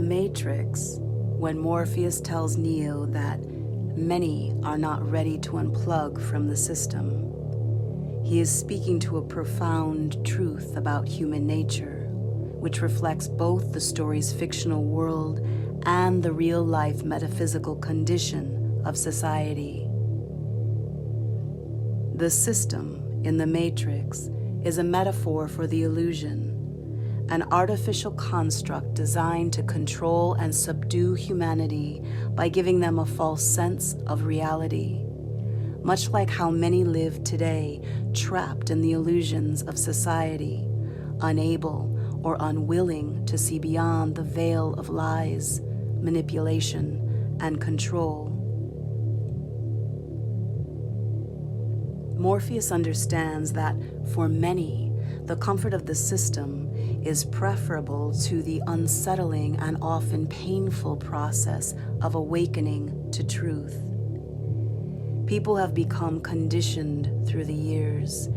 Matrix, when Morpheus tells Neo that many are not ready to unplug from the system, he is speaking to a profound truth about human nature, which reflects both the story's fictional world and the real-life metaphysical condition of society. The system in the Matrix is a metaphor for the illusion, an artificial construct designed to control and subdue humanity by giving them a false sense of reality, much like how many live today trapped in the illusions of society, unable or unwilling to see beyond the veil of lies, manipulation, and control. Morpheus understands that, for many, the comfort of the system is preferable to the unsettling and often painful process of awakening to truth. People have become conditioned through the years,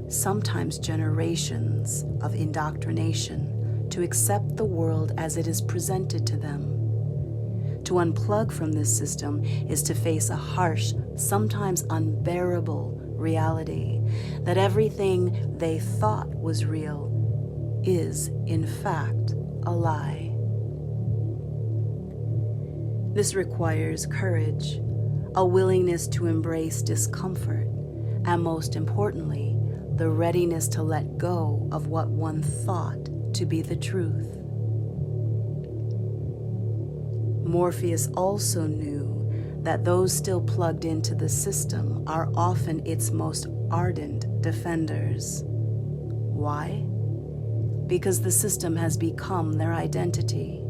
sometimes generations of indoctrination, to accept the world as it is presented to them. To unplug from this system is to face a harsh, sometimes unbearable reality that everything they thought was real is, in fact, a lie. This requires courage, a willingness to embrace discomfort, and most importantly, the readiness to let go of what one thought to be the truth. Morpheus also knew that those still plugged into the system are often its most ardent defenders. Why? Because the system has become their identity.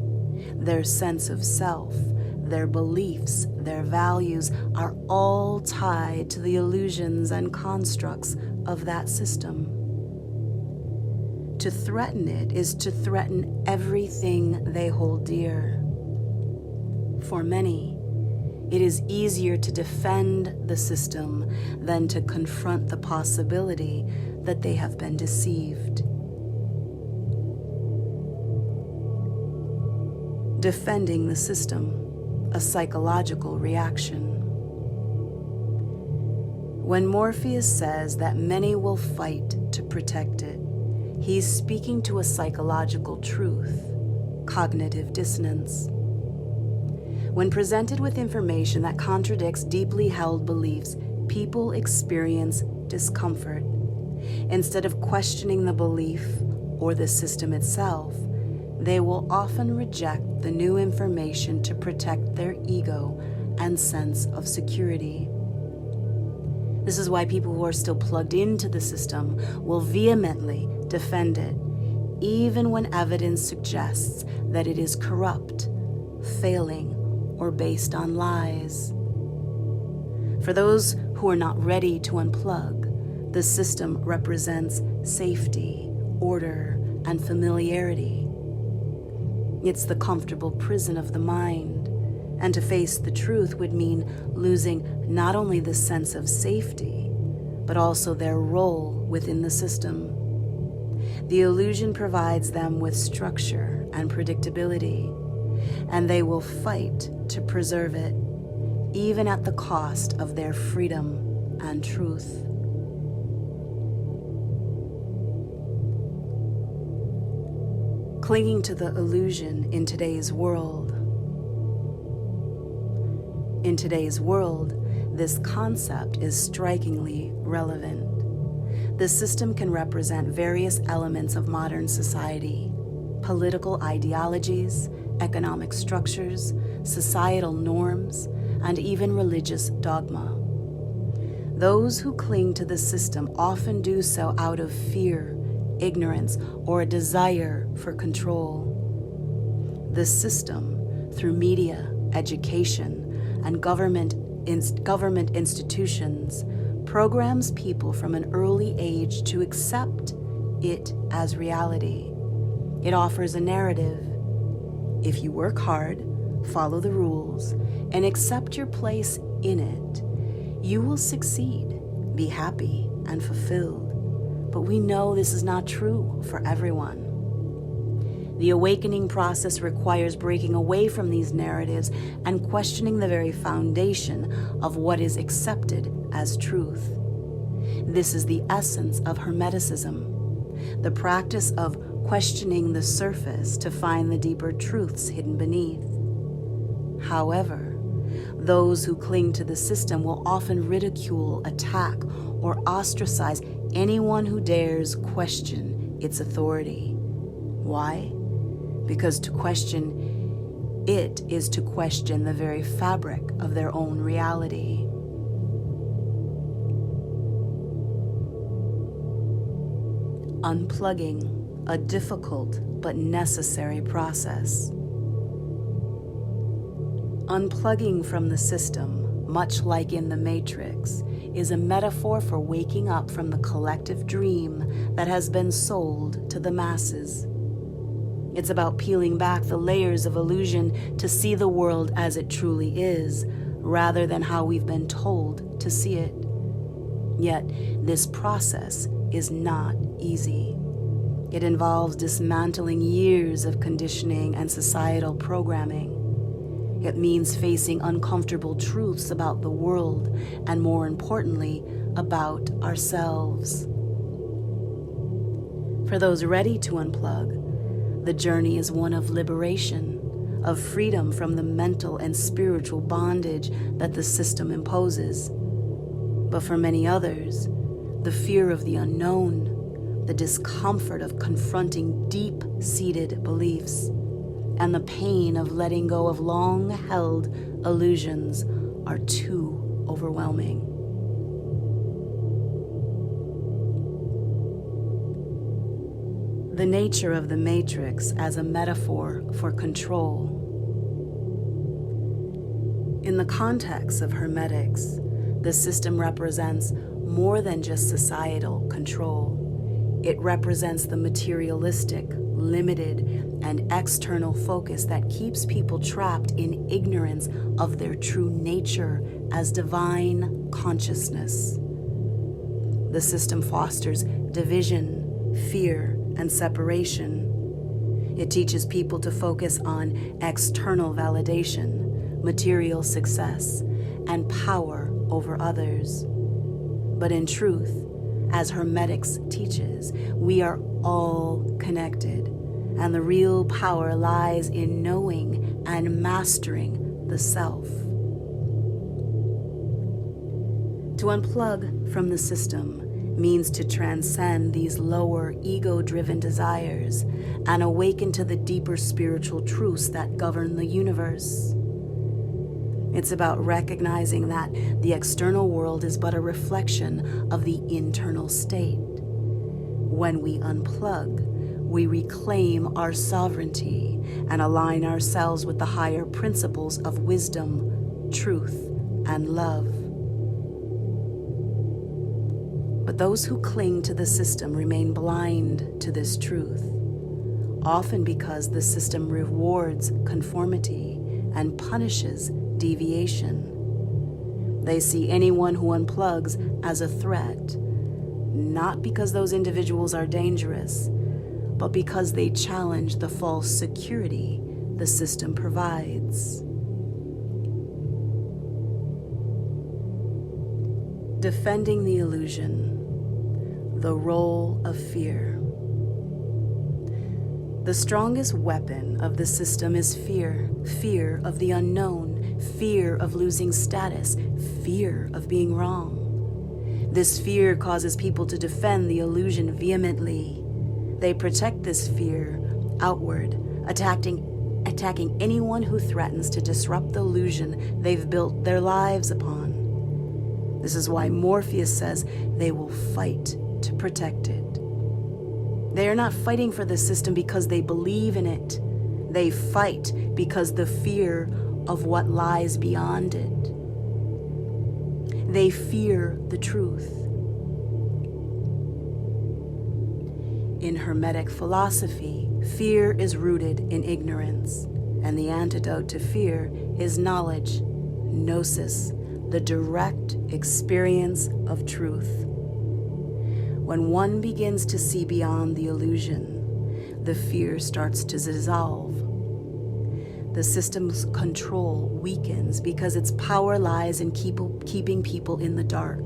Their sense of self, their beliefs, their values are all tied to the illusions and constructs of that system. To threaten it is to threaten everything they hold dear. For many, it is easier to defend the system than to confront the possibility that they have been deceived. Defending the system, a psychological reaction. When Morpheus says that many will fight to protect it, he's speaking to a psychological truth, cognitive dissonance. When presented with information that contradicts deeply held beliefs, people experience discomfort. Instead of questioning the belief or the system itself, they will often reject the new information to protect their ego and sense of security. This is why people who are still plugged into the system will vehemently defend it, even when evidence suggests that it is corrupt, failing, or based on lies. For those who are not ready to unplug, the system represents safety, order, and familiarity. It's the comfortable prison of the mind, and to face the truth would mean losing not only the sense of safety, but also their role within the system. The illusion provides them with structure and predictability, and they will fight to preserve it, even at the cost of their freedom and truth. Clinging to the illusion in today's world. In today's world, this concept is strikingly relevant. The system can represent various elements of modern society: political ideologies, economic structures, societal norms, and even religious dogma. Those who cling to the system often do so out of fear, ignorance, or a desire for control. The system, through media, education, and government institutions, programs people from an early age to accept it as reality. It offers a narrative. If you work hard, follow the rules, and accept your place in it, you will succeed, be happy, and fulfilled. But we know this is not true for everyone. The awakening process requires breaking away from these narratives and questioning the very foundation of what is accepted as truth. This is the essence of Hermeticism, the practice of questioning the surface to find the deeper truths hidden beneath. However, those who cling to the system will often ridicule, attack, or ostracize anyone who dares question its authority. Why? Because to question it is to question the very fabric of their own reality. Unplugging, a difficult but necessary process. Unplugging from the system, much like in the Matrix, is a metaphor for waking up from the collective dream that has been sold to the masses. It's about peeling back the layers of illusion to see the world as it truly is, rather than how we've been told to see it. Yet, this process is not easy. It involves dismantling years of conditioning and societal programming. It means facing uncomfortable truths about the world and, more importantly, about ourselves. For those ready to unplug, the journey is one of liberation, of freedom from the mental and spiritual bondage that the system imposes. But for many others, the fear of the unknown, the discomfort of confronting deep-seated beliefs, and the pain of letting go of long-held illusions are too overwhelming. The nature of the Matrix as a metaphor for control. In the context of Hermetics, the system represents more than just societal control. It represents the materialistic, limited, and external focus that keeps people trapped in ignorance of their true nature as divine consciousness. The system fosters division, fear, and separation. It teaches people to focus on external validation, material success, and power over others. But in truth, as Hermetics teaches, we are all connected, and the real power lies in knowing and mastering the self. To unplug from the system means to transcend these lower ego-driven desires and awaken to the deeper spiritual truths that govern the universe. It's about recognizing that the external world is but a reflection of the internal state. When we unplug, we reclaim our sovereignty and align ourselves with the higher principles of wisdom, truth, and love. But those who cling to the system remain blind to this truth, often because the system rewards conformity and punishes deviation. They see anyone who unplugs as a threat, not because those individuals are dangerous, but because they challenge the false security the system provides. Defending the illusion, the role of fear. The strongest weapon of the system is fear. Fear of the unknown, fear of losing status, fear of being wrong. This fear causes people to defend the illusion vehemently. They protect this fear outward, attacking anyone who threatens to disrupt the illusion they've built their lives upon. This is why Morpheus says they will fight to protect it. They are not fighting for the system because they believe in it. They fight because the fear of what lies beyond it. They fear the truth. In Hermetic philosophy, fear is rooted in ignorance, and the antidote to fear is knowledge, gnosis, the direct experience of truth. When one begins to see beyond the illusion, the fear starts to dissolve. The system's control weakens because its power lies in keeping people in the dark,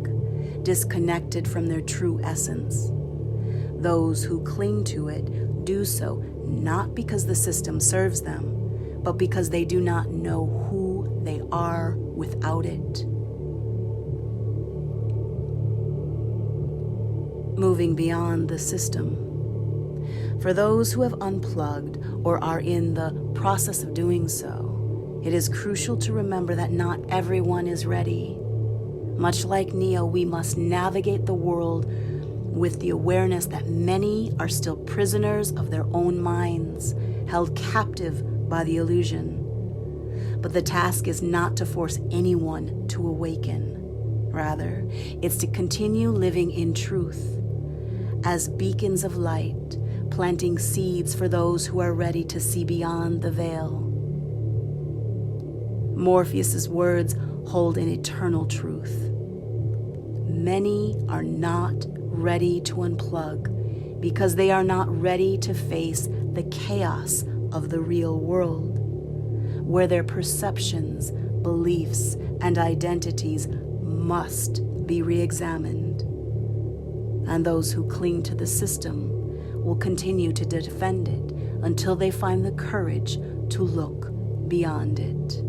disconnected from their true essence. Those who cling to it do so not because the system serves them, but because they do not know who they are without it. Moving beyond the system. For those who have unplugged or are in the process of doing so, it is crucial to remember that not everyone is ready. Much like Neo, we must navigate the world with the awareness that many are still prisoners of their own minds, held captive by the illusion. But the task is not to force anyone to awaken. Rather, it's to continue living in truth as beacons of light, planting seeds for those who are ready to see beyond the veil. Morpheus's words hold an eternal truth. Many are not ready to unplug because they are not ready to face the chaos of the real world, where their perceptions, beliefs, and identities must be re-examined. And those who cling to the system will continue to defend it until they find the courage to look beyond it.